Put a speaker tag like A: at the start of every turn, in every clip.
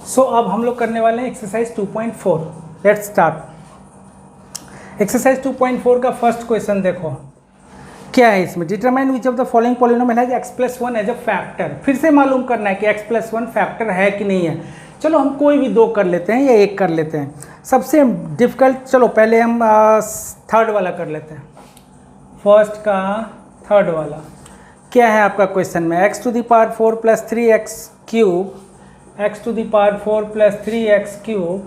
A: सो अब हम लोग करने वाले हैं एक्सरसाइज 2.4। Let's start. एक्सरसाइज 2.4 का फर्स्ट क्वेश्चन देखो क्या है इसमें। Determine which of the following polynomial has x+1 as a factor. फिर से मालूम करना है कि x+1 फैक्टर है कि नहीं है। चलो हम कोई भी दो कर लेते हैं या एक कर लेते हैं। सबसे डिफिकल्ट, चलो पहले हम थर्ड वाला कर लेते हैं। फर्स्ट का थर्ड वाला क्या है आपका क्वेश्चन में, x⁴ + 3x³ x⁴ + 3x³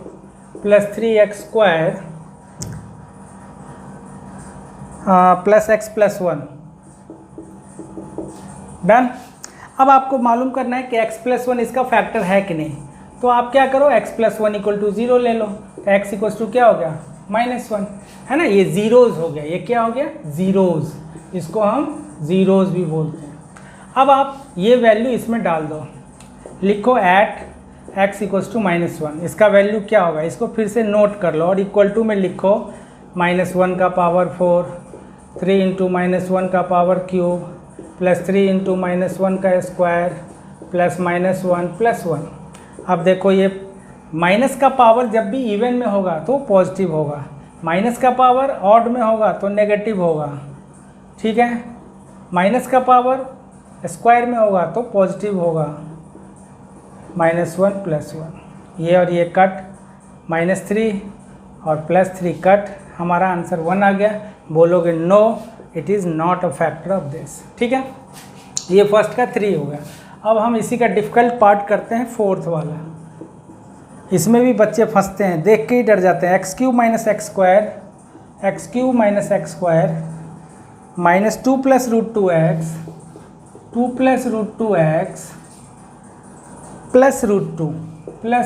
A: + 3x² + x+1 done. अब आपको मालूम करना है कि x+1 इसका फैक्टर है कि नहीं। तो आप क्या करो, x+1 = 0 ले लो। तो x = क्या हो गया, -1 है ना। ये जीरोज़ हो गया, ये क्या हो गया, जीरोज़। इसको हम जीरोज़ भी बोलते हैं। अब आप ये वैल्यू इसमें डाल दो, लिखो एट x = -1। इसका वैल्यू क्या होगा, इसको फिर से नोट कर लो और इक्वल टू में लिखो -1 का पावर 4, 3 × -1 का पावर क्यूब + 3 × -1 का स्क्वायर प्लस -1 + 1। अब देखो ये माइनस का पावर जब भी इवन में होगा तो पॉजिटिव होगा, माइनस का पावर ऑड में होगा तो नेगेटिव होगा, ठीक है। माइनस का पावर स्क्वायर में होगा तो पॉजिटिव होगा, -1 + 1। ये और ये कट, -3 और +3 कट, हमारा आंसर 1 आ गया। बोलोगे no it is not a factor of this, ठीक है। ये फर्स्ट का 3 हो गया। अब हम इसी का डिफ़िकल्ट पार्ट करते हैं, फोर्थ वाला। इसमें भी बच्चे फंसते हैं, देख के ही डर जाते हैं। x³ - x² x³ - x² -2 + √2x 2 + √2x +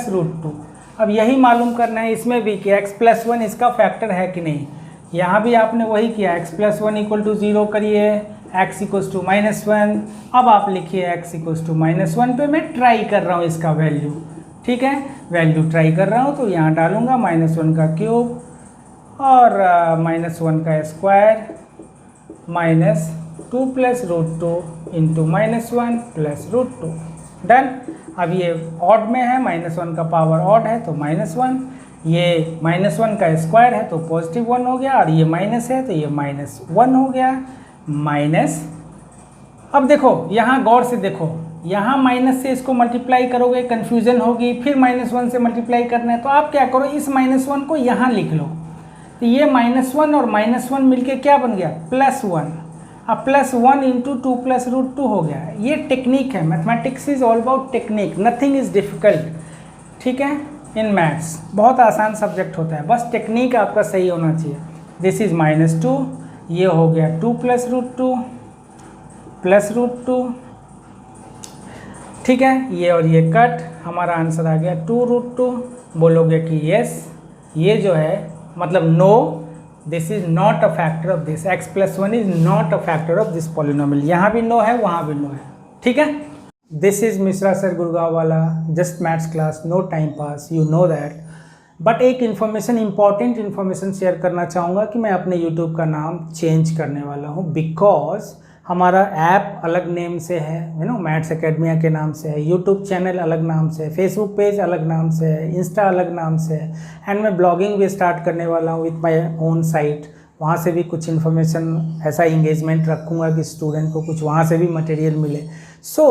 A: √2 अब यही मालूम करना है इसमें भी कि x+1 इसका फैक्टर है कि नहीं। यहाँ भी आपने वही किया, x+1 = 0 करिए, x = -1। अब आप लिखिए x = -1 पे मैं ट्राई कर रहा हूँ इसका वैल्यू, ठीक है। वैल्यू ट्राई कर रहा हूँ तो यहाँ डालूँगा -1 का क्यूब और -1 का स्क्वायर -2 + √2 × -1 + √2 डन। अब ये ऑड में है, -1 का पावर ऑड है तो -1, ये -1 का स्क्वायर है तो +1 हो गया, और ये माइनस है तो ये -1 हो गया माइनस। अब देखो यहाँ गौर से देखो, यहाँ माइनस से इसको मल्टीप्लाई करोगे कन्फ्यूज़न होगी, फिर -1 से मल्टीप्लाई करना है तो आप क्या करो, इस -1 को यहाँ लिख लो। तो ये -1 और -1 मिलके क्या बन गया, +1। अब +1 × 2 + √2 हो गया। ये टेक्निक है, mathematics is all about technique, nothing is difficult, ठीक है। इन मैथ्स बहुत आसान सब्जेक्ट होता है, बस टेक्निक आपका सही होना चाहिए। दिस इज़ -2, ये हो गया 2 + √2 + √2, ठीक है। ये और ये कट, हमारा आंसर आ गया 2 √2। बोलोगे कि यस, ये जो है मतलब no, this is not a factor of this, x+1 is not a factor of this polynomial. यहाँ भी नो है, वहाँ भी नो है, ठीक है। This is Mishra sir Gurgaon वाला, just maths class, no time pass, you know that. But एक इन्फॉर्मेशन, इंपॉर्टेंट इन्फॉर्मेशन शेयर करना चाहूँगा कि मैं अपने यूट्यूब का नाम चेंज करने वाला हूँ, बिकॉज हमारा ऐप अलग नेम से है, यू नो, मैथ्स एकेडमिया के नाम से है, यूट्यूब चैनल अलग नाम से है, फेसबुक पेज अलग नाम से है, इंस्टा अलग नाम से है, एंड मैं ब्लॉगिंग भी स्टार्ट करने वाला हूँ विथ माय ओन साइट। वहाँ से भी कुछ इन्फॉर्मेशन, ऐसा इंगेजमेंट रखूँगा कि स्टूडेंट को कुछ वहाँ से भी मटेरियल मिले। सो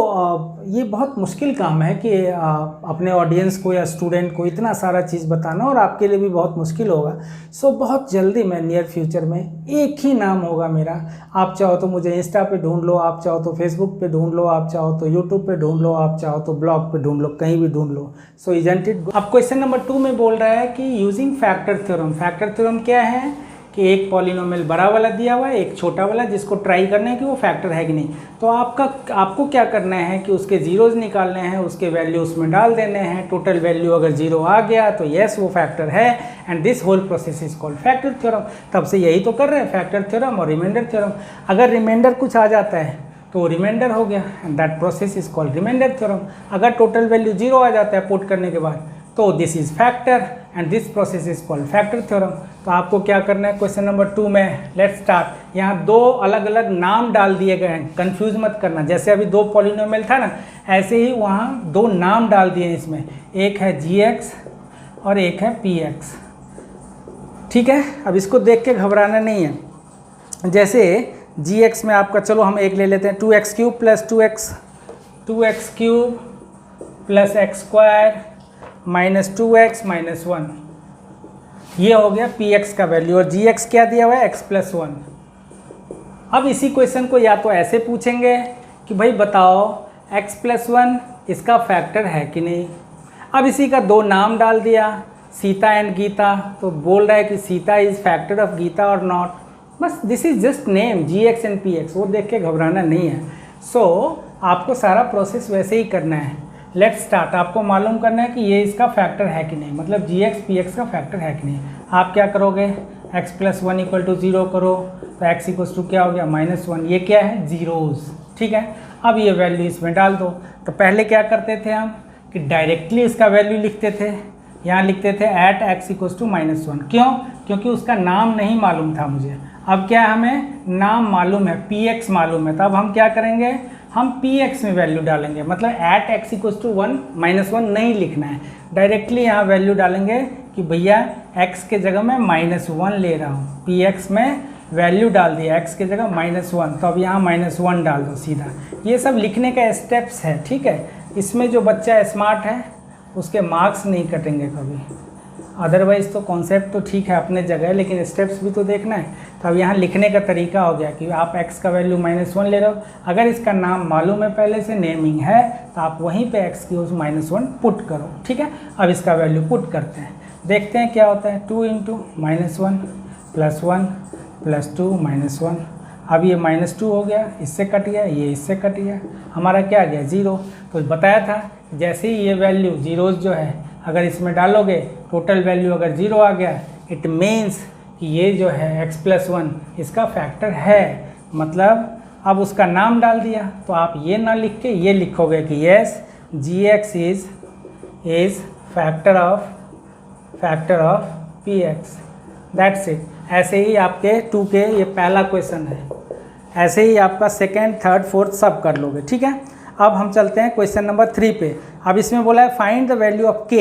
A: ये बहुत मुश्किल काम है कि अपने ऑडियंस को या स्टूडेंट को इतना सारा चीज़ बताना, और आपके लिए भी बहुत मुश्किल होगा। सो बहुत जल्दी मैं नियर फ्यूचर में एक ही नाम होगा मेरा। आप चाहो तो मुझे इंस्टा पे ढूंढ लो, आप चाहो तो फेसबुक पे ढूंढ लो, आप चाहो तो यूट्यूब पे ढूंढ लो, आप चाहो तो ब्लॉग पे ढूंढ लो, कहीं भी ढूंढ लो। So isn't it. अब क्वेश्चन नंबर 2 में बोल रहा है कि using factor theorem. Factor theorem क्या है कि एक पॉलिनोमियल बड़ा वाला दिया हुआ है, एक छोटा वाला, जिसको ट्राई करना है कि वो फैक्टर है कि नहीं। तो आपको क्या करना है कि उसके जीरोज़ निकालने हैं, उसके वैल्यू उसमें डाल देने हैं। टोटल वैल्यू अगर 0 आ गया तो यस वो फैक्टर है, and this whole process is called factor theorem. तब से यही तो कर रहे हैं, फैक्टर थ्योरम और रिमाइंडर थ्योरम। अगर रिमाइंडर कुछ आ जाता है तो रिमाइंडर हो गया, and that process is called remainder theorem. अगर टोटल वैल्यू 0 आ जाता है पुट करने के बाद तो this is factor, and this process is called factor theorem. तो आपको क्या करना है क्वेश्चन नंबर 2 में, लेट्स स्टार्ट। यहाँ 2 अलग अलग नाम डाल दिए गए हैं, कंफ्यूज मत करना। जैसे अभी 2 पॉलिनोमियल था ना, ऐसे ही वहाँ दो नाम डाल दिए इसमें, एक है gx और एक है px। ठीक है, अब इसको देख के घबराना नहीं है। जैसे gx में आपका, चलो हम एक ले लेते हैं, 2x cube plus 2x cube plus x square minus 2x minus 1, ये हो गया px का वैल्यू, और gx क्या दिया हुआ है, x प्लस 1। अब इसी क्वेश्चन को या तो ऐसे पूछेंगे कि भाई बताओ x प्लस 1 इसका फैक्टर है कि नहीं। अब इसी का दो नाम डाल दिया, सीता एंड गीता, तो बोल रहा है कि Sita is factor of Gita और नॉट। बस this is just name gx and px, वो देख के घबराना नहीं है। सो आपको सारा प्रोसेस वैसे ही करना है। Let's start. आपको मालूम करना है कि ये इसका फैक्टर है कि नहीं, मतलब gx px का फैक्टर है कि नहीं। आप क्या करोगे, x प्लस 1 इक्वल टू 0 करो, तो x इक्वल टू क्या हो गया, -1। ये क्या है, जीरोज़। ठीक है, अब ये वैल्यू इसमें डाल दो। तो पहले क्या करते थे हम कि डायरेक्टली इसका वैल्यू लिखते थे, यहाँ लिखते थे एट x इक्वल टू -1। क्यों, क्योंकि उसका नाम नहीं मालूम था मुझे। अब क्या हमें नाम मालूम है, px मालूम है, तब हम क्या करेंगे, हम px में वैल्यू डालेंगे। मतलब एट x इक्वल टू 1 नहीं लिखना है, डायरेक्टली यहाँ वैल्यू डालेंगे कि भैया x के जगह मैं -1 ले रहा हूँ। px में वैल्यू डाल दिया x के जगह -1, तो अब यहाँ -1 डाल दो सीधा। ये सब लिखने का स्टेप्स है। ठीक है, इसमें जो बच्चा स्मार्ट है उसके मार्क्स नहीं कटेंगे कभी। अदरवाइज़ तो कॉन्सेप्ट तो ठीक है अपने जगह, लेकिन स्टेप्स भी तो देखना है। तो अब यहाँ लिखने का तरीका हो गया कि आप x का वैल्यू -1 ले रहे हो, अगर इसका नाम मालूम है पहले से, नेमिंग है, तो आप वहीं पे x की उस -1 पुट करो। ठीक है, अब इसका वैल्यू पुट करते हैं, देखते हैं क्या होता है। 2 इंटू -1 प्लस 1 प्लस 2 -1। अब ये -2 हो गया, इससे कट गया, ये इससे कट गया, हमारा क्या आ गया, 0। तो बताया था जैसे ही ये वैल्यू जीरोज़ जो है अगर इसमें डालोगे, टोटल वैल्यू अगर 0 आ गया, इट मीन्स कि ये जो है x प्लस 1 इसका फैक्टर है। मतलब अब उसका नाम डाल दिया, तो आप ये ना लिख के ये लिखोगे कि yes gx is factor of px। That's it. ऐसे ही आपके 2 के ये पहला क्वेश्चन है, ऐसे ही आपका सेकेंड, थर्ड, फोर्थ सब कर लोगे। ठीक है, अब हम चलते हैं क्वेश्चन नंबर 3 पे। अब इसमें बोला है find the value of k।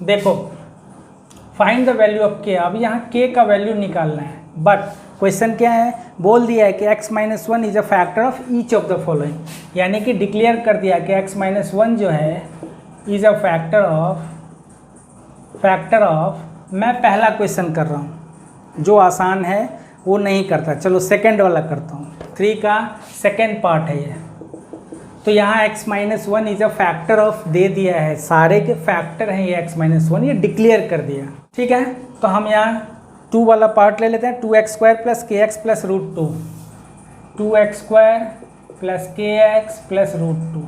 A: देखो, find the value of k, अब यहाँ k का वैल्यू निकालना है। बट क्वेश्चन क्या है, बोल दिया है कि x minus 1 is a factor of each of the following, यानी कि डिक्लेयर कर दिया कि x माइनस 1 जो है इज अ फैक्टर ऑफ, मैं पहला क्वेश्चन कर रहा हूँ, जो आसान है वो नहीं करता। चलो सेकंड वाला करता हूँ, 3 का सेकंड पार्ट है ये। तो यहाँ x minus 1 is a factor of दे दिया है, सारे के फैक्टर हैं ये x माइनस 1, ये डिक्लेयर कर दिया। ठीक है, तो हम यहाँ 2 वाला पार्ट ले लेते हैं। 2x square plus kx plus √2, 2x square plus kx plus √2।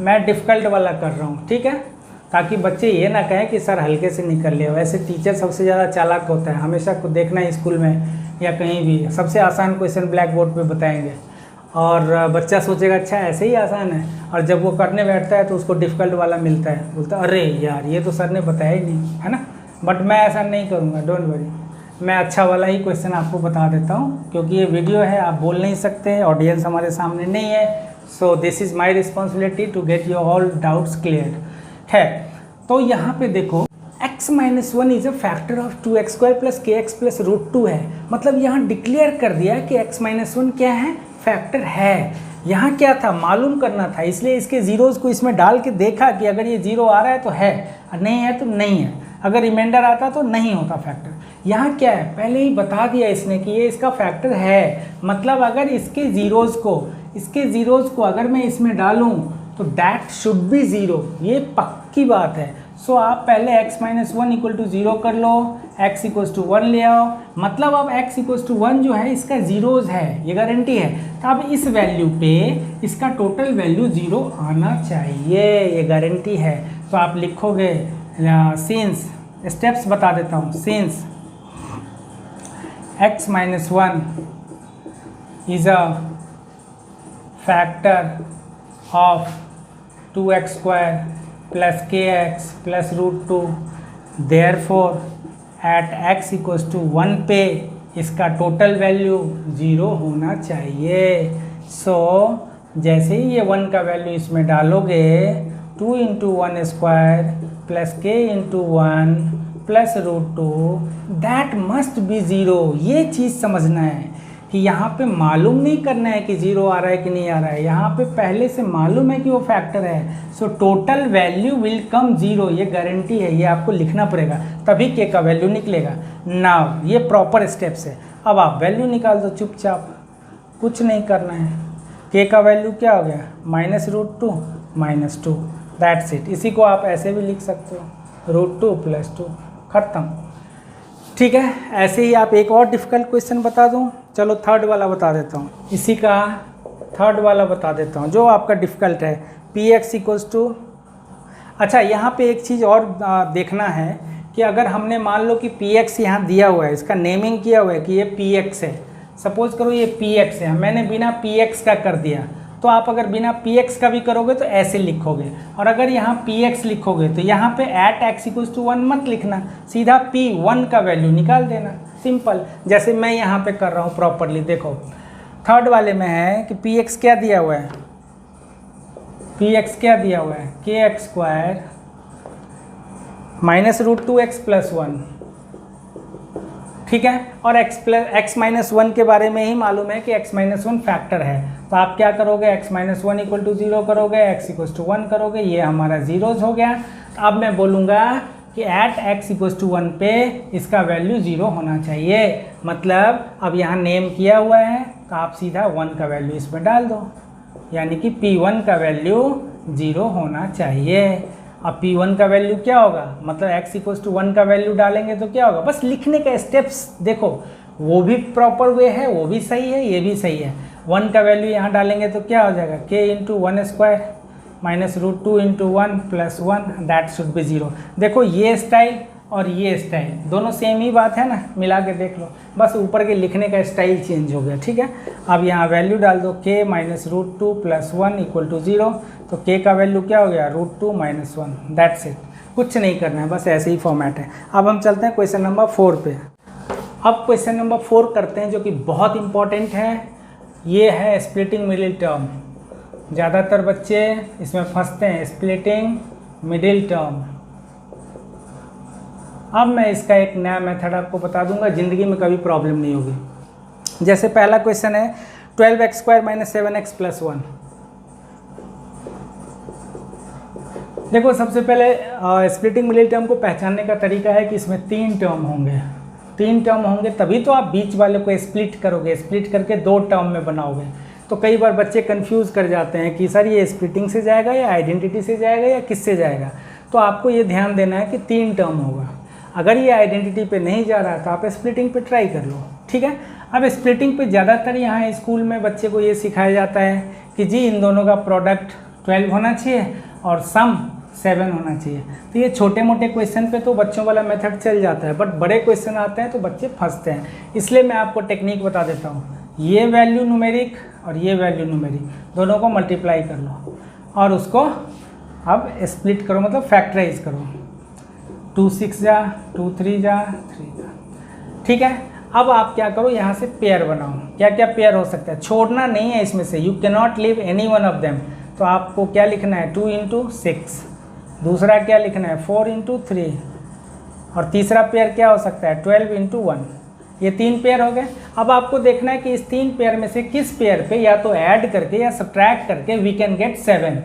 A: मैं डिफ़िकल्ट वाला कर रहा हूँ, ठीक है, ताकि बच्चे ये ना कहें कि सर हल्के से निकल लिया। वैसे टीचर सबसे ज़्यादा चालाक होता है, हमेशा को देखना है स्कूल में या कहीं भी, सबसे आसान क्वेश्चन ब्लैक बोर्ड पे बताएंगे और बच्चा सोचेगा अच्छा ऐसे ही आसान है, और जब वो करने बैठता है तो उसको डिफ़िकल्ट वाला मिलता है, बोलता है अरे यार ये तो सर ने बताया ही नहीं, है ना। बट मैं ऐसा नहीं करूँगा, डोंट वरी, मैं अच्छा वाला ही क्वेश्चन आपको बता देता हूँ, क्योंकि ये वीडियो है, आप बोल नहीं सकते, ऑडियंस हमारे सामने नहीं है। So this is my responsibility to get your all doubts clear है। तो यहाँ पे देखो x minus 1 is a factor of 2x square plus kx plus √2 है, मतलब यहाँ डिक्लेयर कर दिया कि x माइनस 1 क्या है, फैक्टर है। यहाँ क्या था, मालूम करना था, इसलिए इसके ज़ीरोज़ को इसमें डाल के देखा कि अगर ये 0 आ रहा है तो है, और नहीं है तो नहीं है, अगर रिमाइंडर आता तो नहीं होता फैक्टर। यहाँ क्या है, पहले ही बता दिया इसने कि ये इसका फैक्टर है, मतलब अगर इसके ज़ीरोज़ को अगर मैं इसमें डालूँ तो दैट शुड बी 0, ये पक्की बात है। सो आप पहले x माइनस 1 इक्वल टू 0 कर लो, x इक्वल टू 1 ले आओ, मतलब अब x इक्वल टू 1 जो है इसका ज़ीरोज़ है, ये गारंटी है। तो अब इस वैल्यू पे इसका टोटल वैल्यू 0 आना चाहिए, ये गारंटी है। तो आप लिखोगे सिंस, स्टेप्स बता देता हूँ, since x minus 1 is a factor of 2x square plus kx plus √2, therefore at x equals to 1 पे इसका टोटल वैल्यू 0 होना चाहिए। सो जैसे ही ये 1 का वैल्यू इसमें डालोगे 2 × 1² plus k × 1 plus √2 that must be 0। ये चीज़ समझना है कि यहाँ पे मालूम नहीं करना है कि 0 आ रहा है कि नहीं आ रहा है, यहाँ पे पहले से मालूम है कि वो फैक्टर है। So total value will come 0, ये गारंटी है, ये आपको लिखना पड़ेगा तभी k का वैल्यू निकलेगा। नाउ ये प्रॉपर स्टेप्स है। अब आप वैल्यू निकाल दो चुपचाप, कुछ नहीं करना है। k का वैल्यू क्या हो गया -√2 -2, दैट्स इट। इसी को आप ऐसे भी लिख सकते हो √2 + 2, ख़त्म। ठीक है, ऐसे ही आप एक और डिफ़िकल्ट क्वेश्चन बता दूं। चलो थर्ड वाला बता देता हूँ, इसी का थर्ड वाला बता देता हूँ जो आपका डिफ़िकल्ट है। px = अच्छा, यहाँ पे एक चीज़ और देखना है कि अगर हमने मान लो कि px यहाँ दिया हुआ है, इसका नेमिंग किया हुआ है कि ये px है, सपोज़ करो ये px है, मैंने बिना px का कर दिया, तो आप अगर बिना px का भी करोगे तो ऐसे लिखोगे, और अगर यहाँ px लिखोगे तो यहाँ पे @x = 1 मत लिखना, सीधा p1 का वैल्यू निकाल देना, सिंपल। जैसे मैं यहाँ पे कर रहा हूँ प्रॉपरली, देखो थर्ड वाले में है कि px क्या दिया हुआ है, px क्या दिया हुआ है kx² -√2x + 1, ठीक है। और x - 1 के बारे में ही मालूम है कि x - 1 फैक्टर है, तो आप क्या करोगे x - 1 = 0 करोगे, x = 1 करोगे, ये हमारा जीरोज हो गया। अब मैं बोलूँगा कि @x = 1 पे इसका वैल्यू 0 होना चाहिए, मतलब अब यहाँ नेम किया हुआ है तो आप सीधा 1 का वैल्यू इसमें डाल दो, यानी कि p1 का वैल्यू 0 होना चाहिए। अब p1 का वैल्यू क्या होगा, मतलब x = 1 का वैल्यू डालेंगे तो क्या होगा, बस लिखने का स्टेप्स देखो, वो भी प्रॉपर वे है, वो भी सही है, ये भी सही है। 1 का वैल्यू यहाँ डालेंगे तो क्या हो जाएगा k × 1² -√2 × 1 + 1, दैट शुड बी 0। देखो ये स्टाइल और ये स्टाइल दोनों सेम ही बात है ना, मिला के देख लो, बस ऊपर के लिखने का स्टाइल चेंज हो गया, ठीक है। अब यहाँ वैल्यू डाल दो k -√2 + 1 = 0, तो k का वैल्यू क्या हो गया √2 - 1, दैट्स इट। कुछ नहीं करना है, बस ऐसे ही फॉर्मेट है। अब हम चलते हैं क्वेश्चन नंबर 4 पे। अब क्वेश्चन नंबर 4 करते हैं, जो कि बहुत इंपॉर्टेंट है। ये है स्प्लिटिंग मिडिल टर्म, ज़्यादातर बच्चे इसमें फंसते हैं, स्प्लिटिंग मिडिल टर्म। अब मैं इसका एक नया मेथड आपको बता दूंगा, ज़िंदगी में कभी प्रॉब्लम नहीं होगी। जैसे पहला क्वेश्चन है 12x² - 7x + 1। देखो सबसे पहले स्प्लिटिंग मिडिल टर्म को पहचानने का तरीका है कि इसमें 3 टर्म होंगे, 3 टर्म होंगे तभी तो आप बीच वाले को स्प्लिट करोगे, स्प्लिट करके 2 टर्म में बनाओगे। तो कई बार बच्चे कंफ्यूज कर जाते हैं कि सर ये स्प्लिटिंग से जाएगा या आइडेंटिटी से जाएगा या किससे जाएगा। तो आपको ये ध्यान देना है कि 3 टर्म होगा। अगर ये आइडेंटिटी पे नहीं जा रहा तो आप स्प्लिटिंग पे ट्राई कर लो, ठीक है। अब स्प्लिटिंग पे ज़्यादातर यहाँ स्कूल में बच्चे को ये सिखाया जाता है कि जी इन दोनों का प्रोडक्ट 12 होना चाहिए और सम 7 होना चाहिए। तो ये छोटे मोटे क्वेश्चन पे तो बच्चों वाला मेथड चल जाता है, बट बड़े क्वेश्चन आते हैं तो बच्चे फंसते हैं। इसलिए मैं आपको टेक्निक बता देता हूँ, ये वैल्यू न्यूमेरिक और ये वैल्यू न्यूमेरिक दोनों को मल्टीप्लाई कर लो और उसको अब स्प्लिट करो, मतलब फैक्टराइज करो। 2 6 जा 2 3 जा 3 जा, ठीक है। अब आप क्या करो, यहाँ से पेयर बनाओ। क्या क्या पेयर हो सकता है, छोड़ना नहीं है इसमें से, you can not leave any one of them. तो आपको क्या लिखना है 2 × 6, दूसरा क्या लिखना है 4 × 3, और तीसरा पेयर क्या हो सकता है 12 × 1। ये 3 पेयर हो गए। अब आपको देखना है कि इस 3 पेयर में से किस पेयर पे या तो ऐड करके या सब्ट्रैक्ट करके वी कैन गेट 7।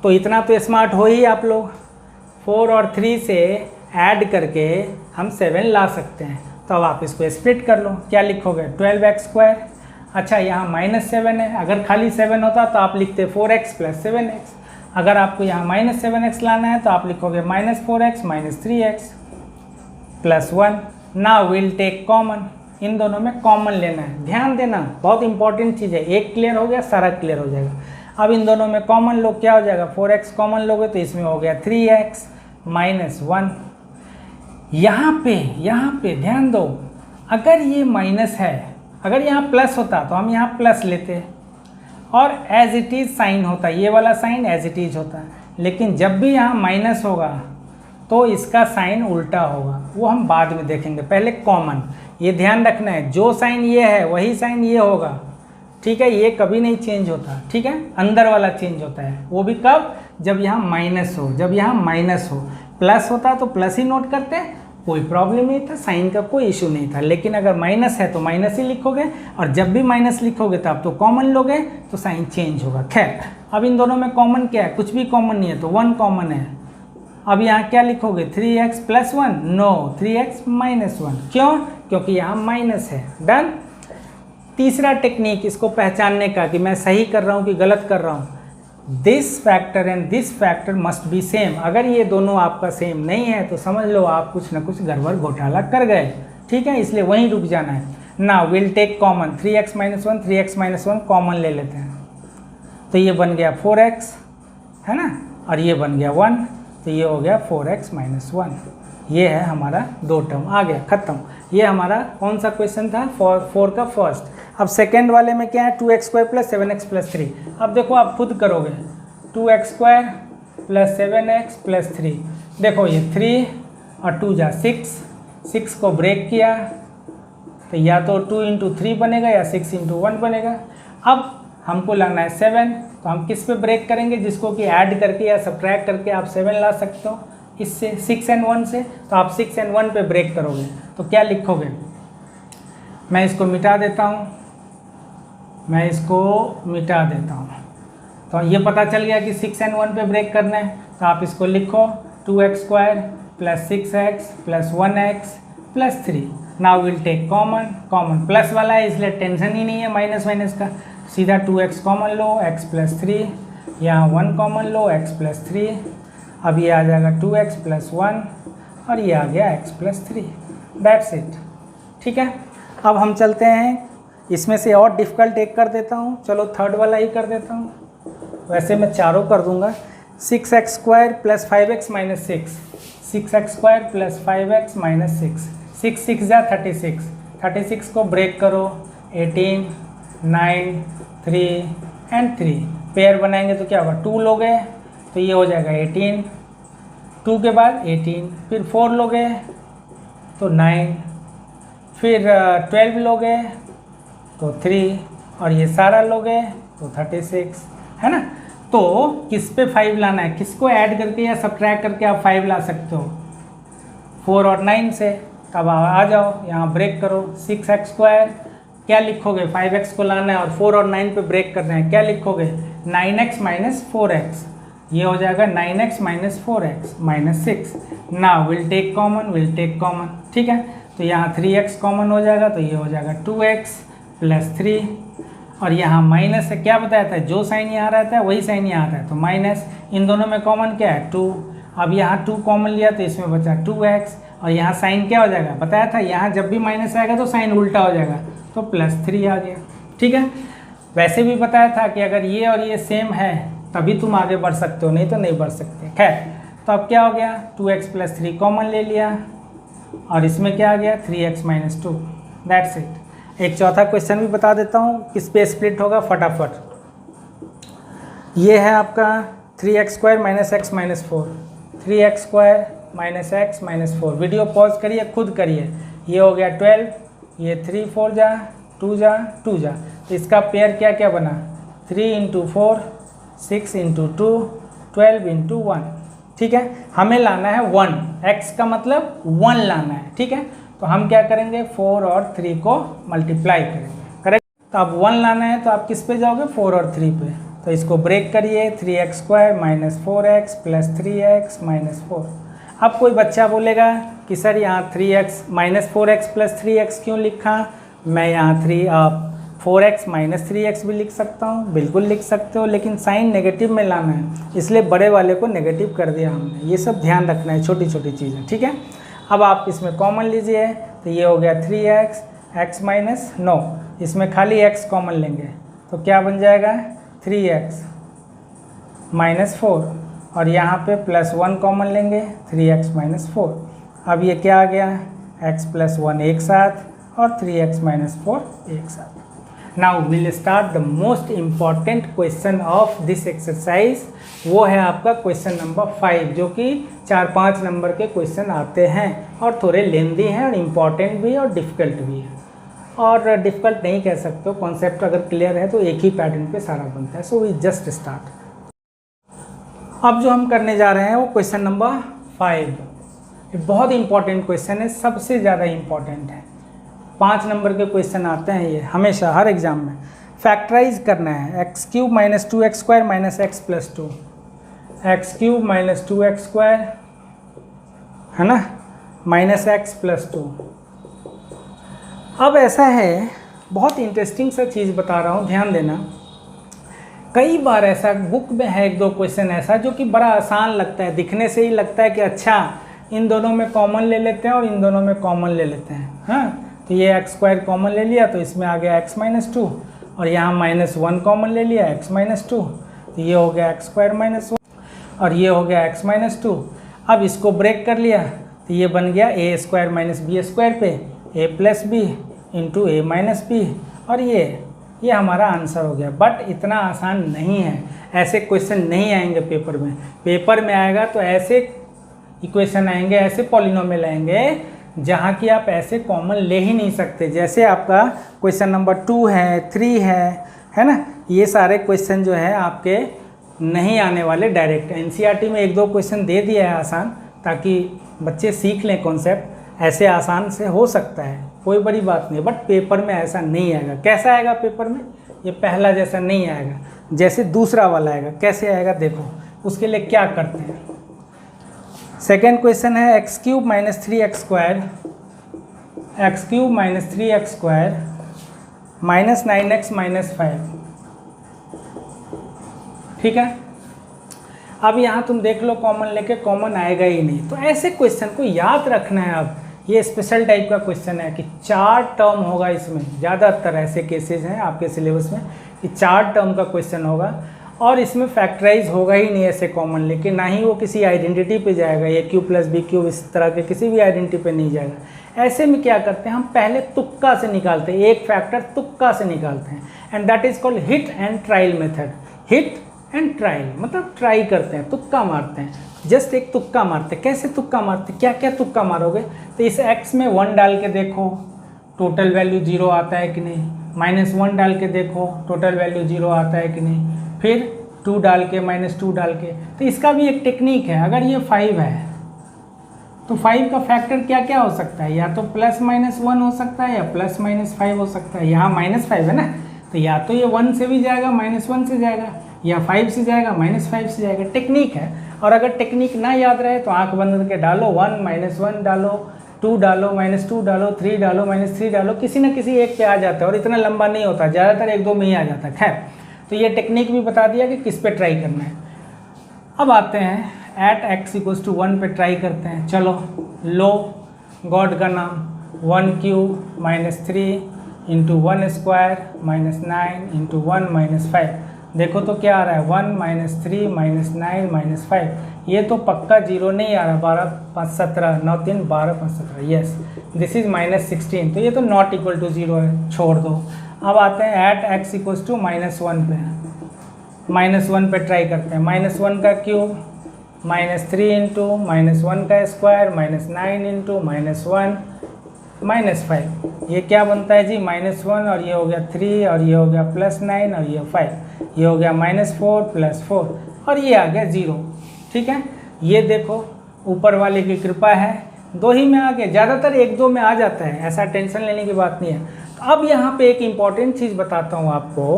A: तो इतना तो स्मार्ट हो ही आप लोग, 4 और 3 से ऐड करके हम 7 ला सकते हैं। तो अब आप इसको स्प्लिट कर लो, क्या लिखोगे 12x²। अच्छा यहाँ -7 है, अगर खाली 7 होता तो आप लिखते 4x + 7x। अगर आपको यहाँ -7x लाना है तो आप लिखोगे -4x - 3x + 1। Now will take common, इन दोनों में कॉमन लेना है, ध्यान देना बहुत इंपॉर्टेंट चीज़ है। एक क्लियर हो गया सारा क्लियर हो जाएगा। अब इन दोनों में कॉमन लो, क्या हो जाएगा 4x कॉमन लोगे तो इसमें हो गया 3x - 1। यहाँ पे ध्यान दो, अगर ये माइनस है, अगर यहाँ प्लस होता तो हम यहाँ प्लस लेते और एज इट इज़ साइन होता, ये वाला साइन एज इट इज़ होता। लेकिन जब भी यहाँ माइनस होगा तो इसका साइन उल्टा होगा, वो हम बाद में देखेंगे। पहले कॉमन, ये ध्यान रखना है, जो साइन ये है वही साइन ये होगा, ठीक है, ये कभी नहीं चेंज होता, ठीक है, अंदर वाला चेंज होता है, वो भी कब, जब यहाँ माइनस हो, जब यहाँ माइनस हो। प्लस होता तो प्लस ही नोट करते, कोई प्रॉब्लम नहीं था, साइन का कोई इशू नहीं था, लेकिन अगर माइनस है तो माइनस ही लिखोगे, और जब भी माइनस लिखोगे तो आप तो कॉमन लोगे तो साइन चेंज होगा। खैर, अब इन दोनों में कॉमन क्या है, कुछ भी कॉमन नहीं है, तो 1 कॉमन है। अब यहाँ क्या लिखोगे, 3x + 1, नो 3x - 1, क्यों, क्योंकि यहाँ माइनस है। डन। तीसरा टेक्निक इसको पहचानने का कि मैं सही कर रहा हूँ कि गलत कर रहा हूँ, this factor and this factor must be same. अगर ये दोनों आपका सेम नहीं है तो समझ लो आप कुछ ना कुछ गड़बड़ घोटाला कर गए, ठीक है, इसलिए वहीं रुक जाना है। Now will take common, 3x - 1, 3x - 1 common ले लेते हैं, तो ये बन गया 4x, है ना, और ये बन गया 1, तो ये हो गया 4x - 1। ये है हमारा 2 टर्म, आ गया, ख़त्म। ये हमारा कौन सा क्वेश्चन था, 4 का फर्स्ट। अब सेकेंड वाले में क्या है, 2x² + 7x + 3। अब देखो आप खुद करोगे, 2x² + 7x + 3, देखो ये 3 और 2 जा 6 को ब्रेक किया तो या तो 2 × 3 बनेगा या 6 × 1 बनेगा। अब हमको लाना है 7, तो हम किस पे ब्रेक करेंगे, जिसको कि ऐड करके या सब्ट्रैक्ट करके आप 7 ला सकते हो इससे, 6 और 1 से, तो आप 6 और 1 पे ब्रेक करोगे तो क्या लिखोगे, मैं इसको मिटा देता हूँ, मैं इसको मिटा देता हूँ, तो ये पता चल गया कि 6 और 1 पे ब्रेक करना है, तो आप इसको लिखो 2x² + 6x + 1x + 3। Now will take common, common plus वाला है इसलिए टेंशन ही नहीं है माइनस माइनस का, सीधा 2x कॉमन लो, x + 3, यहाँ 1 कॉमन लो, x + 3, अब ये आ जाएगा 2x + 1 और ये आ गया x + 3, दैट्स इट, ठीक है। अब हम चलते हैं, इसमें से और डिफ़िकल्ट एक कर देता हूँ, चलो थर्ड वाला ही कर देता हूँ, वैसे मैं चारों कर दूँगा। 6x² + 5x - 6, 6x² + 5x - 6, 6 6 जा 36, 36 को ब्रेक करो, 18 9 3 एंड 3 पेयर बनाएंगे तो क्या होगा, 2 लोगे तो ये हो जाएगा 18, 2 के बाद 18, फिर 4 लोगे तो 9, फिर 12 लोगे तो 3, और ये सारा लोगे तो 36, है ना। तो किस पे 5 लाना है, किसको ऐड करके या सब्ट्रैक्ट करके आप 5 ला सकते हो, 4 और 9 से। तब आ जाओ यहाँ ब्रेक करो, 6x² क्या लिखोगे, 5x को लाना है और 4 और 9 पे ब्रेक करना है, क्या लिखोगे, 9x - 4x, ये हो जाएगा 9x - 4x - 6। Now will take common, will take common, ठीक है, तो यहाँ 3x कॉमन हो जाएगा, तो ये हो जाएगा 2x + 3, और यहाँ माइनस है, क्या बताया था, जो साइन यहाँ रहता है वही साइन यहाँ आता है, तो माइनस, इन दोनों में कॉमन क्या है 2, अब यहाँ 2 कॉमन लिया तो इसमें बचा 2x, और यहाँ साइन क्या हो जाएगा, बताया था यहाँ जब भी माइनस आएगा तो साइन उल्टा हो जाएगा, तो +3 आ गया, ठीक है। वैसे भी बताया था कि अगर ये और ये सेम है तभी तुम आगे बढ़ सकते हो, नहीं तो नहीं बढ़ सकते। खैर, तो अब क्या हो गया, 2x + 3 कॉमन ले लिया, और इसमें क्या आ गया 3x - 2, दैट्स इट। एक चौथा क्वेश्चन भी बता देता हूँ किस पे स्प्लिट होगा फटाफट। ये है आपका 3x² - x - 4, 3x² - x - 4, video pause करिए, खुद करिए। ये हो गया 12, ये 3 4 जा 2 जा 2 जा, तो इसका पेयर क्या क्या बना, 3 × 4 6 × 2 12 × 1, ठीक है। हमें लाना है 1, x का मतलब 1 लाना है, ठीक है। तो हम क्या करेंगे, 4 और 3 को मल्टीप्लाई करेंगे, करेक्ट। तो अब 1 लाना है तो आप किस पे जाओगे, 4 और 3 पे, तो इसको ब्रेक करिए, 3x² - 4x + 3x - 4। अब कोई बच्चा बोलेगा कि सर यहाँ 3x - 4x + 3x क्यों लिखा, मैं यहाँ 4x - 3x भी लिख सकता हूँ, बिल्कुल लिख सकते हो, लेकिन साइन नेगेटिव में लाना है, इसलिए बड़े वाले को नेगेटिव कर दिया हमने। ये सब ध्यान रखना है, छोटी छोटी चीज़ें, ठीक है। अब आप इसमें कॉमन लीजिए, तो ये हो गया 3x, x - 9, इसमें खाली x कॉमन लेंगे तो क्या बन जाएगा 3x - 4, और यहाँ पे +1 कॉमन लेंगे, 3x - 4। अब ये क्या आ गया, x + 1 एक साथ और 3x - 4 एक साथ। Now will start the most important question of this exercise, वो है आपका क्वेश्चन नंबर 5, जो कि 4-5 नंबर के क्वेश्चन आते हैं और थोड़े लेंदी हैं और इम्पॉर्टेंट भी और डिफ़िकल्ट भी है। और डिफ़िकल्ट नहीं कह सकते हो, कॉन्सेप्ट अगर क्लियर है तो एक ही पैटर्न पे सारा बनता है। So we just start. अब जो हम करने जा रहे हैं वो क्वेश्चन नंबर 5। ये बहुत इंपॉर्टेंट क्वेश्चन है, सबसे ज़्यादा इंपॉर्टेंट है। 5 नंबर के क्वेश्चन आते हैं ये हमेशा हर एग्जाम में। फैक्टराइज करना है x³ - 2x² - x + 2, x³ - 2x² है ना -x + 2। अब ऐसा है, बहुत इंटरेस्टिंग सा चीज़ बता रहा हूँ, ध्यान देना। कई बार ऐसा बुक में है 1-2 क्वेश्चन ऐसा जो कि बड़ा आसान लगता है, दिखने से ही लगता है कि अच्छा इन दोनों में कॉमन ले लेते हैं और इन दोनों में कॉमन ले लेते हैं। हाँ, तो ये x² कॉमन ले लिया तो इसमें आ गया x - 2, और यहाँ -1 कॉमन ले लिया x - 2, तो ये हो गया x² - 1 और ये हो गया x - 2। अब इसको ब्रेक कर लिया तो ये बन गया a² - b² पे a + b × a - b, और ये हमारा आंसर हो गया। बट इतना आसान नहीं है, ऐसे क्वेश्चन नहीं आएंगे पेपर में। पेपर में आएगा तो ऐसे इक्वेशन आएंगे, ऐसे पॉलिनोमियल आएंगे जहाँ की आप ऐसे कॉमन ले ही नहीं सकते। जैसे आपका क्वेश्चन नंबर 2 है, 3 है ना, ये सारे क्वेश्चन जो है आपके नहीं आने वाले डायरेक्ट। एनसीईआरटी में 1-2 क्वेश्चन दे दिया है आसान, ताकि बच्चे सीख लें कॉन्सेप्ट। ऐसे आसान से हो सकता है, कोई बड़ी बात नहीं, बट पेपर में ऐसा नहीं आएगा। कैसा आएगा पेपर में? ये पहला जैसा नहीं आएगा, जैसे दूसरा वाला आएगा। कैसे आएगा देखो, उसके लिए क्या करते हैं। सेकेंड क्वेश्चन है x³ - 3x², x³ - 3x² -9x - 5। ठीक है, अब यहाँ तुम देख लो कॉमन लेके, कॉमन आएगा ही नहीं। तो ऐसे क्वेश्चन को याद रखना है। अब ये स्पेशल टाइप का क्वेश्चन है कि 4 टर्म होगा इसमें। ज़्यादातर ऐसे केसेस हैं आपके सिलेबस में कि 4 टर्म का क्वेश्चन होगा, और इसमें फैक्टराइज होगा ही नहीं ऐसे कॉमन लेके, ना ही वो किसी आइडेंटिटी पे जाएगा, a³ + b³ इस तरह के किसी भी आइडेंटिटी पे नहीं जाएगा। ऐसे में क्या करते हैं हम, पहले तुक्का से निकालते हैं, एक फैक्टर तुक्का से निकालते हैं, and that is called hit and trial method. Hit and trial मतलब ट्राई करते हैं, तुक्का मारते हैं, जस्ट एक तुक्का मारते हैं। कैसे तुक्का मारते हैं, क्या क्या तुक्का मारोगे? तो इस x में 1 डाल के देखो टोटल वैल्यू 0 आता है कि नहीं, -1 डाल के देखो टोटल वैल्यू 0 आता है कि नहीं, फिर 2 डाल के -2 डाल के। तो इसका भी एक टेक्निक है। अगर ये 5 है तो 5 का फैक्टर क्या क्या हो सकता है, या तो +-1 हो सकता है या +-5 हो सकता है। यहाँ -5 है ना, तो या तो ये 1 से भी जाएगा, -1 से जाएगा, या 5 से जाएगा, -5 से जाएगा। टेक्निक है। और अगर टेक्निक ना याद रहे तो आंख बंद करके डालो, 1 -1 डालो, 2 डालो, -2 डालो, 3 डालो, -3 डालो, किसी न किसी एक पे आ जाता है। और इतना लंबा नहीं होता, ज़्यादातर 1-2 में ही आ जाता है। खैर, तो ये टेक्निक भी बता दिया कि किस पे ट्राई करना है। अब आते हैं @x = 1 पे ट्राई करते हैं। चलो, लो गॉड का नाम, 1³ - 3 × 1² - 9 × 1 - 5। देखो तो क्या आ रहा है, 1 - 3 - 9 - 5। ये तो पक्का 0 नहीं आ रहा। 12 5 17, 9 3 12 5 17, यस दिस इज -16। तो ये तो नॉट इक्वल टू 0 है, छोड़ दो। अब आते हैं @x = -1 पे। -1 पे ट्राई करते हैं। -1 का क्यूब, -3 × -1 का स्क्वायर, -9 × -1 - 5। ये क्या बनता है जी, -1, और ये हो गया 3, और ये हो गया +9, और ये 5, ये हो गया -4 + 4, और ये आ गया 0। ठीक है, ये देखो ऊपर वाले की कृपा है, 2 ही में आ गया। ज़्यादातर 1-2 में आ जाता है, ऐसा टेंशन लेने की बात नहीं है। तो अब यहाँ पे एक इम्पॉर्टेंट चीज़ बताता हूँ आपको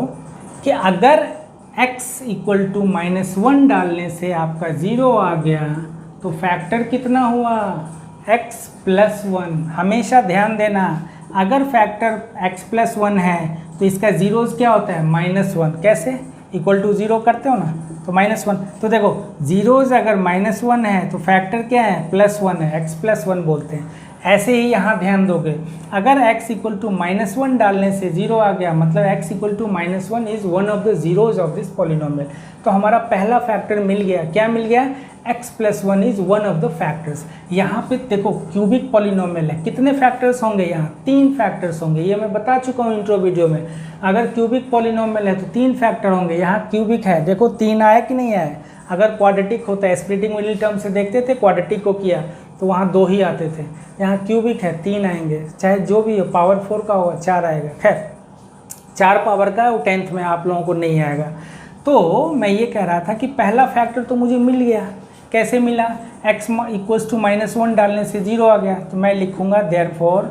A: कि अगर x = -1 डालने से आपका 0 आ गया तो फैक्टर कितना हुआ, x + 1। हमेशा ध्यान देना, अगर फैक्टर x + 1 है तो इसका जीरोज़ क्या होता है, -1। कैसे, = 0 करते हो ना, तो -1। तो देखो जीरोज़ अगर -1 है तो फैक्टर क्या है, +1 है, x + 1 बोलते हैं। ऐसे ही यहाँ ध्यान दोगे, अगर x = -1 डालने से 0 आ गया, मतलब x = -1 is one of the zeros of this polynomial. तो हमारा पहला फैक्टर मिल गया। क्या मिल गया, x + 1 is one of the factors. यहाँ पे देखो क्यूबिक पॉलिनोमियल है, कितने फैक्टर्स होंगे, यहाँ 3 फैक्टर्स होंगे। ये मैं बता चुका हूँ इंट्रो वीडियो में। अगर क्यूबिक पॉलिनोमियल है तो 3 फैक्टर होंगे। यहाँ क्यूबिक है, देखो 3 आया कि नहीं आया। अगर क्वाड्रेटिक होता है, स्प्लिटिंग मिडिल टर्म से देखते थे, क्वाड्रेटिक को किया तो वहाँ 2 ही आते थे, यहाँ क्यूबिक है 3 आएंगे, चाहे जो भी हो, पावर 4 का होगा 4 आएगा। खैर 4 पावर का है, वो 10th में आप लोगों को नहीं आएगा। तो मैं ये कह रहा था कि पहला फैक्टर तो मुझे मिल गया। कैसे मिला? x इक्वल्स टू -1 डालने से 0 आ गया। तो मैं लिखूँगा therefore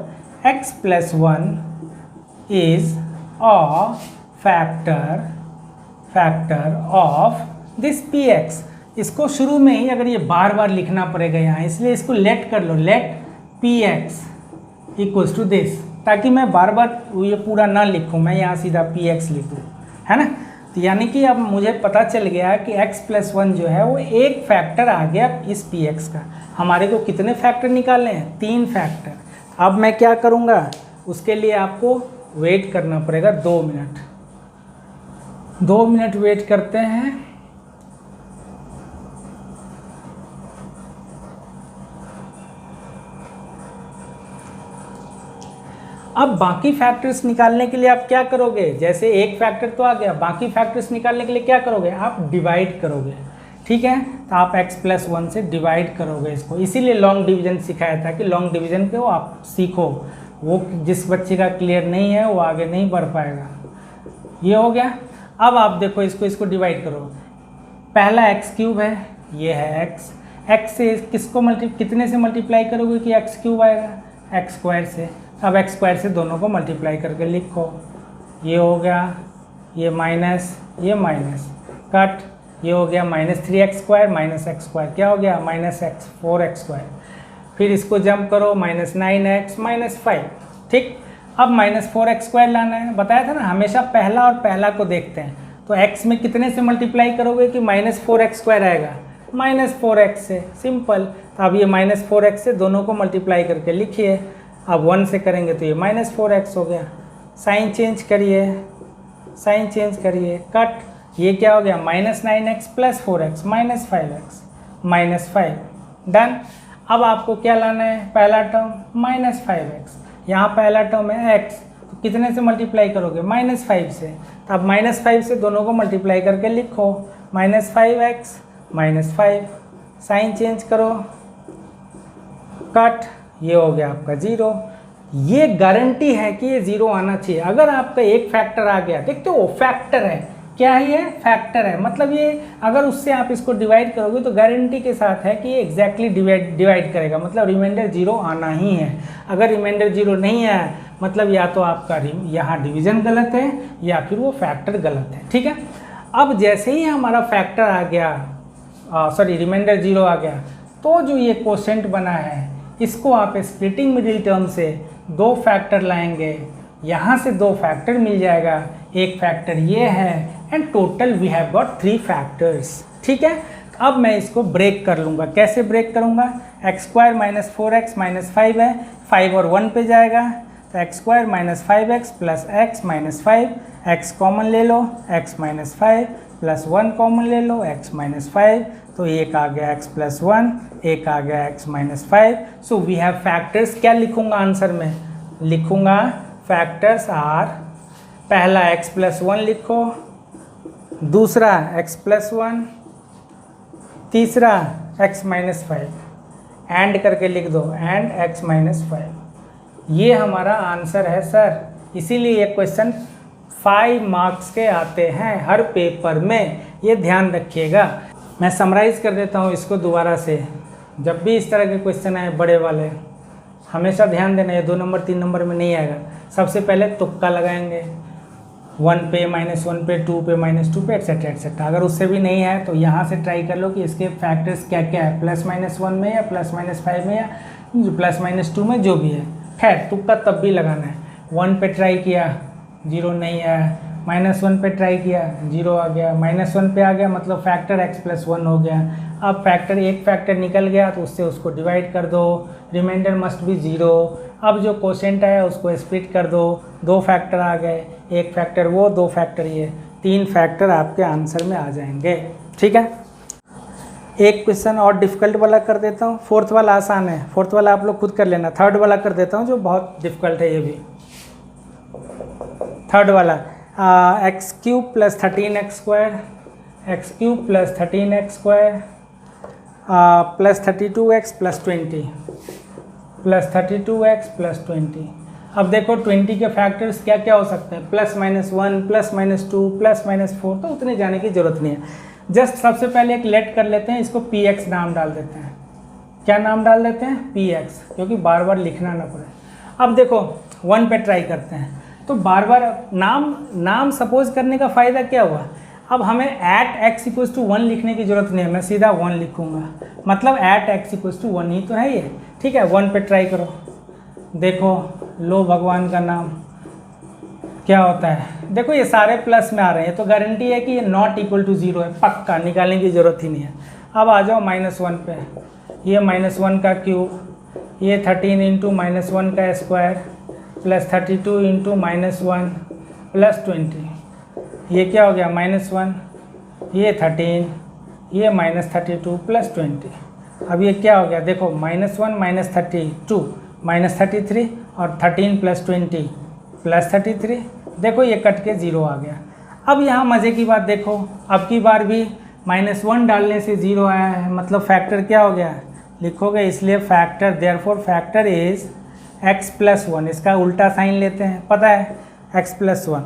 A: x + 1 is a factor of this px। इसको शुरू में ही अगर ये बार बार लिखना पड़ेगा यहाँ, इसलिए इसको लेट कर लो, let px equals to this, ताकि मैं बार बार ये पूरा ना लिखूँ, मैं यहाँ सीधा px लिखूँ, है ना। तो यानी कि अब मुझे पता चल गया कि x + 1 जो है वो एक फैक्टर आ गया इस px का। हमारे को कितने फैक्टर निकालने हैं? 3 फैक्टर। अब मैं क्या करूँगा, उसके लिए आपको वेट करना पड़ेगा 2 मिनट। 2 मिनट वेट करते हैं। अब बाकी फैक्टर्स निकालने के लिए आप क्या करोगे? जैसे एक फैक्टर तो आ गया, बाकी फैक्टर्स निकालने के लिए क्या करोगे? आप डिवाइड करोगे, ठीक है। तो आप x + 1 से डिवाइड करोगे इसको। इसीलिए लॉन्ग डिवीजन सिखाया था कि लॉन्ग डिवीजन को आप सीखो। वो जिस बच्चे का क्लियर नहीं है वो आगे नहीं बढ़ पाएगा। ये हो गया। अब आप देखो इसको डिवाइड करो। पहला x³ है, ये है x से किसको कितने से मल्टीप्लाई करोगे कि x³ आएगा? x² से। अब x² से दोनों को मल्टीप्लाई करके लिखो। ये हो गया, ये माइनस, ये माइनस, कट, ये हो गया -3x² x², क्या हो गया? -4x²। फिर इसको जंप करो, -9x -5, ठीक। अब -4x² लाना है, बताया था ना, हमेशा पहला और पहला को देखते हैं। तो x में कितने से मल्टीप्लाई करोगे कि -4x² आएगा? -4x से, सिंपल। तो अब ये -4x से दोनों को मल्टीप्लाई करके लिखिए। अब 1 से करेंगे तो ये -4x हो गया। साइन चेंज करिए, साइन चेंज करिए, कट, ये क्या हो गया? -9x + 4x -5x -5, done. अब आपको क्या लाना है? पहला टर्म -5x, यहाँ पहला टर्म है x, तो कितने से मल्टीप्लाई करोगे? -5 से। तो अब -5 से दोनों को मल्टीप्लाई करके लिखो, -5x -5, साइन चेंज करो, कट, ये हो गया आपका 0। ये गारंटी है कि ये 0 आना चाहिए। अगर आपका एक फैक्टर आ गया, देखते हो फैक्टर है, क्या है ये? फैक्टर है, मतलब ये अगर उससे आप इसको डिवाइड करोगे तो गारंटी के साथ है कि ये एग्जैक्टली डिवाइड करेगा, मतलब रिमाइंडर 0 आना ही है। अगर रिमाइंडर 0 नहीं है, मतलब या तो आपका यहाँ डिवीजन गलत है या फिर वो फैक्टर गलत है, ठीक है। अब जैसे ही हमारा फैक्टर आ गया, रिमाइंडर 0 आ गया, तो जो ये कोशेंट बना है इसको आप स्प्लिटिंग मिडिल टर्म से 2 फैक्टर लाएंगे, यहाँ से 2 फैक्टर मिल जाएगा, एक फैक्टर ये है, and total we have got 3 factors, ठीक है। अब मैं इसको ब्रेक कर लूँगा। कैसे ब्रेक करूँगा? x² -4x -5 है, 5 और 1 पे जाएगा, तो x² -5x + x -5, x common ले लो, x -5 + 1 कॉमन ले लो, x -5, तो एक आ गया x + 1, एक आ गया x -5। So we have factors. क्या लिखूंगा आंसर में? लिखूंगा फैक्टर्स आर, पहला x + 1 लिखो, दूसरा x + 1, तीसरा x -5, एंड करके लिख दो, एंड x -5। ये हमारा आंसर है सर। इसीलिए ये क्वेश्चन 5 मार्क्स के आते हैं हर पेपर में, ये ध्यान रखिएगा। मैं समराइज़ कर देता हूँ इसको दोबारा से। जब भी इस तरह के क्वेश्चन आए बड़े वाले, हमेशा ध्यान देना, ये 2 नंबर 3 नंबर में नहीं आएगा। सबसे पहले तुक्का लगाएंगे, 1 पे, -1 पे, 2 पे, -2 पे, एट्सेट्रा एट्सेट्रा। अगर उससे भी नहीं है तो यहाँ से ट्राई कर लो कि इसके फैक्टर्स क्या क्या है, +-1 में या +-5 में या +-2 में, जो भी है। खैर तुक्का तब भी लगाना है। 1 पे ट्राई किया, 0 नहीं आया, -1 पे ट्राई किया, 0 आ गया, -1 पे आ गया, मतलब फैक्टर x + 1 हो गया। अब एक फैक्टर निकल गया तो उससे उसको डिवाइड कर दो, रिमाइंडर मस्ट बी 0। अब जो कोशेंट है उसको स्प्लिट कर दो, 2 फैक्टर आ गए, एक फैक्टर वो, 2 फैक्टर ये, 3 फैक्टर आपके आंसर में आ जाएंगे, ठीक है। एक क्वेश्चन और डिफ़िकल्ट वाला कर देता हूँ, 4th वाला आसान है, 4th वाला आप लोग खुद कर लेना। 3rd वाला कर देता हूँ जो बहुत डिफ़िकल्ट है, ये भी 3rd वाला। x³ + 13x², x³ + 13x², plus 32x plus 20 plus 32x plus 20। अब देखो 20 के फैक्टर्स क्या क्या हो सकते हैं, plus minus 1 plus minus 2 plus minus 4, तो उतने जाने की ज़रूरत नहीं है। जस्ट सबसे पहले एक लेट कर लेते हैं, इसको px नाम डाल देते हैं। क्या नाम डाल देते हैं, px, क्योंकि बार बार लिखना ना पड़े। अब देखो 1 पे ट्राई करते हैं, तो बार बार नाम सपोज करने का फ़ायदा क्या हुआ, अब हमें एट एक्स इक्वल्स टू 1 लिखने की ज़रूरत नहीं है, मैं सीधा 1 लिखूँगा, मतलब एट एक्स इक्वल्स टू 1 ही तो है ये, ठीक है। 1 पे ट्राई करो, देखो लो भगवान का नाम क्या होता है। देखो ये सारे प्लस में आ रहे हैं, तो गारंटी है कि ये नॉट इक्वल टू 0 है, पक्का, निकालने की ज़रूरत ही नहीं है। अब आ जाओ -1 पे, ये -1 का क्यूब, ये 13 इंटू -1 का स्क्वायर प्लस 32 इंटू -1 प्लस 20, ये क्या हो गया -1, ये 13, ये -32 प्लस 20। अब ये क्या हो गया, देखो -1 -32 -33 और 13 प्लस 20 प्लस 33, देखो ये कट के 0 आ गया। अब यहाँ मज़े की बात देखो, अब की बार भी -1 डालने से 0 आया है, मतलब फैक्टर क्या हो गया, लिखोगे, इसलिए factor, therefore factor is x plus 1। इसका उल्टा साइन लेते हैं, पता है x प्लस 1।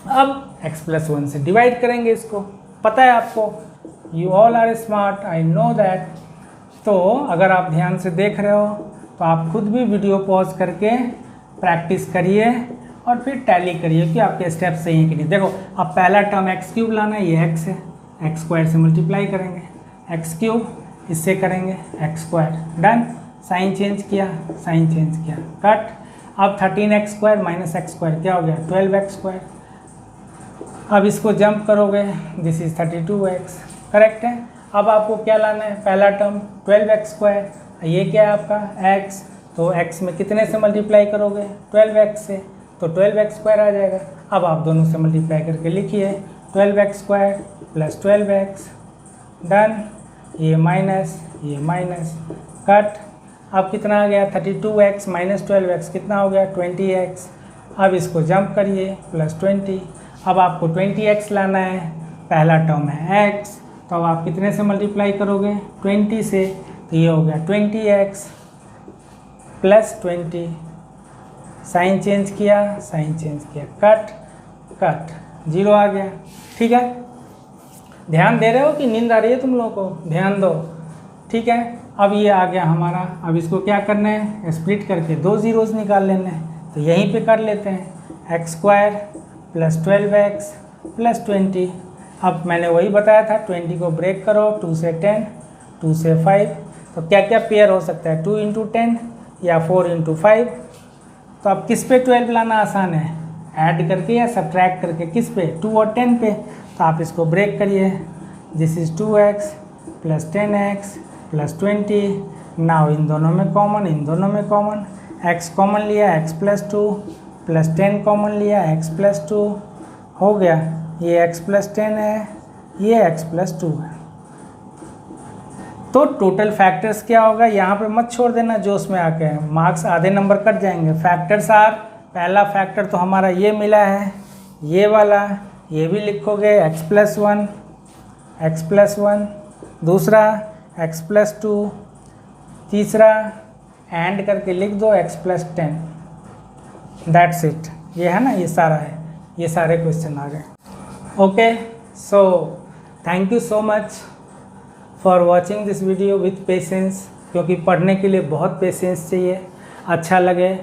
A: अब x प्लस 1 से डिवाइड करेंगे इसको, पता है आपको, you all are smart, I know that. तो अगर आप ध्यान से देख रहे हो तो आप खुद भी वीडियो पॉज करके प्रैक्टिस करिए और फिर टैली करिए कि आपके स्टेप सही हैं कि नहीं। देखो अब पहला टर्म x³ लाना है, ये x है, x² से मल्टीप्लाई करेंगे, x³ इससे करेंगे x², डन। साइन चेंज किया, साइन चेंज किया, कट। अब 13x² माइनस x² क्या हो गया, 12x²। अब इसको जंप करोगे, दिस इज़ 32x, करेक्ट है। अब आपको क्या लाना है, पहला टर्म 12x², ये क्या है आपका x, तो x में कितने से मल्टीप्लाई करोगे, 12x से, तो 12x² आ जाएगा। अब आप दोनों से मल्टीप्लाई करके लिखिए, 12x² प्लस 12x, डन। ये माइनस, कट। अब कितना आ गया, 32x माइनस 12x कितना हो गया, 20x। अब इसको जंप करिए, प्लस 20। अब आपको 20x लाना है, पहला टर्म है x, तो अब आप कितने से मल्टीप्लाई करोगे, 20 से, तो ये हो गया 20x प्लस 20। साइन चेंज किया, कट 0 आ गया, ठीक है। ध्यान दे रहे हो कि नींद आ रही है तुम लोगों को, ध्यान दो, ठीक है। अब ये आ गया हमारा, अब इसको क्या करना है, स्प्लिट करके 2 ज़ीरोज़ निकाल लेना है, तो यहीं पे कर लेते हैं, x² प्लस 12x प्लस 20। अब मैंने वही बताया था, 20 को ब्रेक करो, 2 से 10, 2 से 5, तो क्या क्या पेयर हो सकता है, 2 इंटू 10 या 4 इंटू 5। तो अब किस पे 12 लाना आसान है, ऐड करके या सब्ट्रैक्ट करके, किस पे, 2 और 10 पे। तो आप इसको ब्रेक करिए, this is 2x plus 10x plus 20। Now in दोनों में कॉमन, x कॉमन लिया, x प्लस 2 प्लस 10 कॉमन लिया, x प्लस 2 हो गया, ये x प्लस 10 है, ये x प्लस 2 है। तो टोटल फैक्टर्स क्या होगा, यहाँ पे मत छोड़ देना जोश में आके, मार्क्स आधे नंबर कट जाएंगे। फैक्टर्स आर, पहला फैक्टर तो हमारा ये मिला है, ये वाला, ये भी लिखोगे x प्लस 1, दूसरा x प्लस 2, तीसरा एंड करके लिख दो x प्लस 10, दैट्स इट। ये है ना, ये सारा है, ये सारे क्वेश्चन आ गए। Okay, so thank you so much for watching this video with patience, क्योंकि पढ़ने के लिए बहुत पेशेंस चाहिए। अच्छा लगे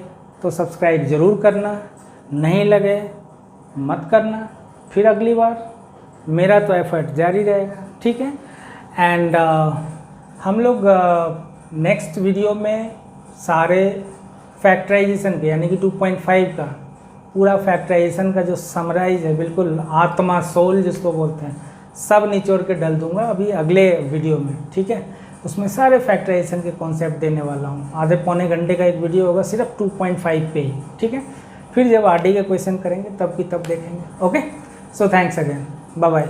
A: तो सब्सक्राइब ज़रूर करना, नहीं लगे मत करना, फिर अगली बार मेरा तो एफर्ट जारी रहेगा, ठीक है। एंड हम लोग नेक्स्ट वीडियो में सारे फैक्टराइजेशन के, यानी कि 2.5 का पूरा फैक्टराइजेशन का जो समराइज है, बिल्कुल आत्मा, सोल जिसको बोलते हैं, सब निचोड़ के डाल दूंगा अभी अगले वीडियो में, ठीक है। उसमें सारे फैक्टराइजेशन के कॉन्सेप्ट देने वाला हूँ। आधे पौने घंटे का एक वीडियो होगा सिर्फ 2.5 पे ही, ठीक है। फिर जब आरडी के क्वेश्चन करेंगे तब की तब देखेंगे। Okay, so thanks again, bye bye.